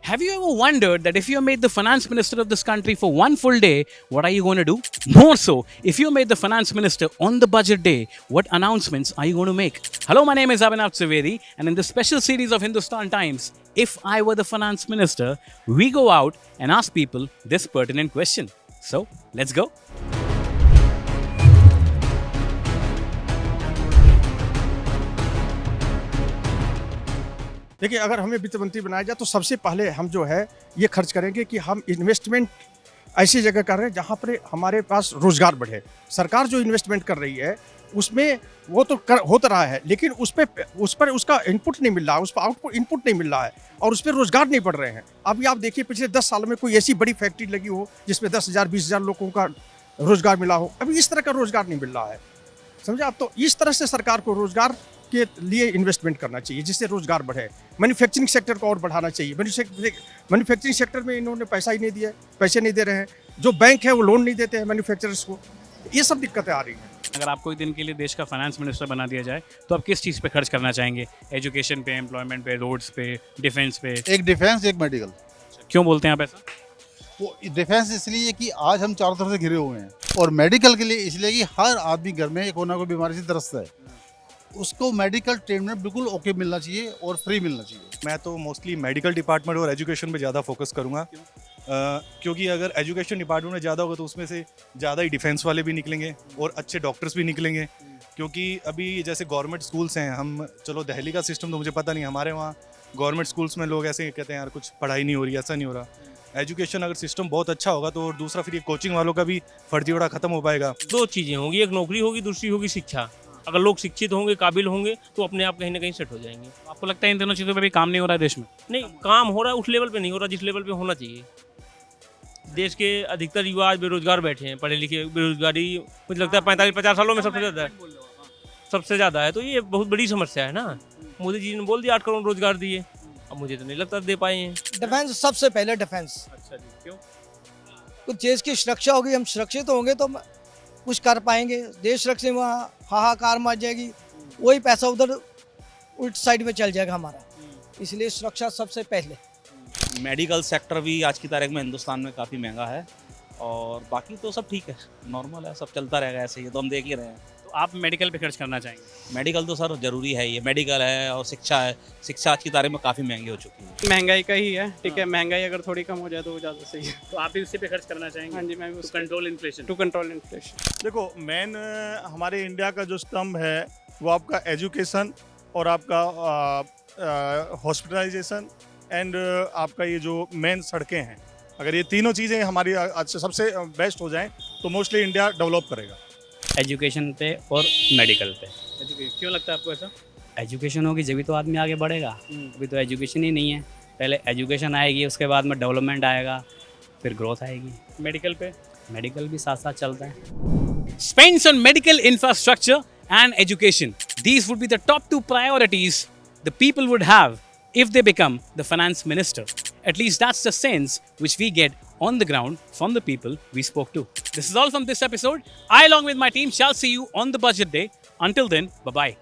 Have you ever wondered that if you're made the finance minister of this country for one full day, what are you going to do? More so, if you're made the finance minister on the budget day, what announcements are you going to make? Hello, my name is Abhinav Trivedi, and in this special series of Hindustan Times, If I Were the Finance Minister, we go out and ask people this pertinent question. So, let's go. देखिए, अगर हमें वित्त मंत्री बनाया जाए तो सबसे पहले हम जो है ये खर्च करेंगे कि हम इन्वेस्टमेंट ऐसी जगह कर रहे हैं जहाँ पर हमारे पास रोजगार बढ़े। सरकार जो इन्वेस्टमेंट कर रही है उसमें वो तो होता रहा है, लेकिन उस पर उसका इनपुट नहीं मिल रहा है, उस पर आउटपुट इनपुट नहीं मिल रहा है और उस पर रोजगार नहीं बढ़ रहे हैं। अभी आप देखिए, पिछले 10 सालों में कोई ऐसी बड़ी फैक्ट्री लगी हो जिसमें 10,000 20,000 लोगों का रोजगार मिला हो, अभी इस तरह का रोजगार नहीं मिल रहा है। समझे आप? तो इस तरह से सरकार को रोजगार के लिए इन्वेस्टमेंट करना चाहिए जिससे रोजगार बढ़े। मैन्युफैक्चरिंग सेक्टर को और बढ़ाना चाहिए। मैन्युफैक्चरिंग सेक्टर में इन्होंने पैसा ही नहीं दिया, पैसे नहीं दे रहे हैं। जो बैंक है वो लोन नहीं देते हैं मैन्युफैक्चरर्स को। ये सब दिक्कतें आ रही हैं। अगर आपको एक दिन के लिए देश का फाइनेंस मिनिस्टर बना दिया जाए तो आप किस चीज़ पे खर्च करना चाहेंगे? एजुकेशन पे, एम्प्लॉयमेंट पे, रोड्स पे, डिफेंस पे? एक डिफेंस, एक मेडिकल। क्यों बोलते हैं आप ऐसा? वो डिफेंस इसलिए कि आज हम चारों तरफ से घिरे हुए हैं, और मेडिकल के लिए इसलिए कि हर आदमी घर में कोई ना कोई बीमारी से त्रस्त है। उसको मेडिकल ट्रीटमेंट बिल्कुल ओके मिलना चाहिए और फ्री मिलना चाहिए। मैं तो मोस्टली मेडिकल डिपार्टमेंट और एजुकेशन पे ज़्यादा फोकस करूँगा, क्योंकि अगर एजुकेशन डिपार्टमेंट में ज़्यादा होगा तो उसमें से ज़्यादा ही डिफेंस वाले भी निकलेंगे और अच्छे डॉक्टर्स भी निकलेंगे। क्योंकि अभी जैसे गवर्नमेंट स्कूल्स हैं, हम चलो दिल्ली का सिस्टम तो मुझे पता नहीं, हमारे वहाँ गवर्नमेंट स्कूल्स में लोग ऐसे कहते हैं यार कुछ पढ़ाई नहीं हो रही, ऐसा नहीं हो रहा। एजुकेशन अगर सिस्टम बहुत अच्छा होगा तो दूसरा फिर ये कोचिंग वालों का भी फर्जीवाड़ा खत्म हो पाएगा। दो चीज़ें होंगी, एक नौकरी होगी, दूसरी होगी शिक्षा। अगर लोग शिक्षित होंगे, काबिल होंगे तो अपने आप कहीं ना कहीं सेट हो जाएंगे। आपको लगता है इन दोनों चीज़ों पे भी काम नहीं हो रहा है देश में? नहीं, काम हो रहा है, उस लेवल पे नहीं हो रहा जिस लेवल पे होना चाहिए। देश के अधिकतर युवा आज बेरोजगार बैठे हैं, पढ़े लिखे। बेरोजगारी मुझे लगता है 45-50 सालों में सबसे ज़्यादा है। तो ये बहुत बड़ी समस्या है ना। मोदी जी ने बोल दिया 8 करोड़ रोजगार दिए, अब मुझे तो नहीं लगता दे पाए हैं। डिफेंस सबसे पहले, डिफेंस। अच्छा जी, क्यों? तो देश की सुरक्षा होगी, हम सुरक्षित होंगे तो कुछ कर पाएंगे। देश सुरक्षा में हाहाकार मच जाएगी, वही पैसा उधर उल्ट साइड में चल जाएगा हमारा। इसलिए सुरक्षा सबसे पहले। मेडिकल सेक्टर भी आज की तारीख में हिंदुस्तान में काफ़ी महंगा है, और बाकी तो सब ठीक है, नॉर्मल है, सब चलता रहेगा ऐसे ही, तो हम देख ही रहे हैं। तो आप मेडिकल पे खर्च करना चाहेंगे? मेडिकल तो सर ज़रूरी है, ये मेडिकल है और शिक्षा है। शिक्षा आज की तारीख में काफ़ी महंगी हो चुकी है। महंगाई का ही है, ठीक है। महंगाई अगर थोड़ी कम हो जाए तो वो ज़्यादा सही है। तो आप भी इसी पे खर्च करना चाहेंगे? हाँ जी, मैं भी to control inflation. To control inflation. देखो, मेन हमारे इंडिया का जो स्तंभ है वो आपका एजुकेशन और आपका हॉस्पिटलाइजेशन एंड आपका ये जो मेन सड़कें हैं। अगर ये तीनों चीज़ें हमारी आज से सबसे बेस्ट हो जाएं तो मोस्टली इंडिया डेवलप करेगा। एजुकेशन पे और मेडिकल पे। क्यों लगता है आपको ऐसा? एजुकेशन होगी जभी तो आदमी आगे बढ़ेगा। अभी तो एजुकेशन ही नहीं है। पहले एजुकेशन आएगी, उसके बाद में डेवलपमेंट आएगा, फिर ग्रोथ आएगी। मेडिकल पे? मेडिकल भी साथ साथ चलता है। Spends on medical infrastructure and education. These would be the top 2 priorities the people would have if they become the finance minister. At least that's the sense which we get on the ground from the people we spoke to. This is all from this episode. I, along with my team, shall see you on the budget day. Until then, bye-bye.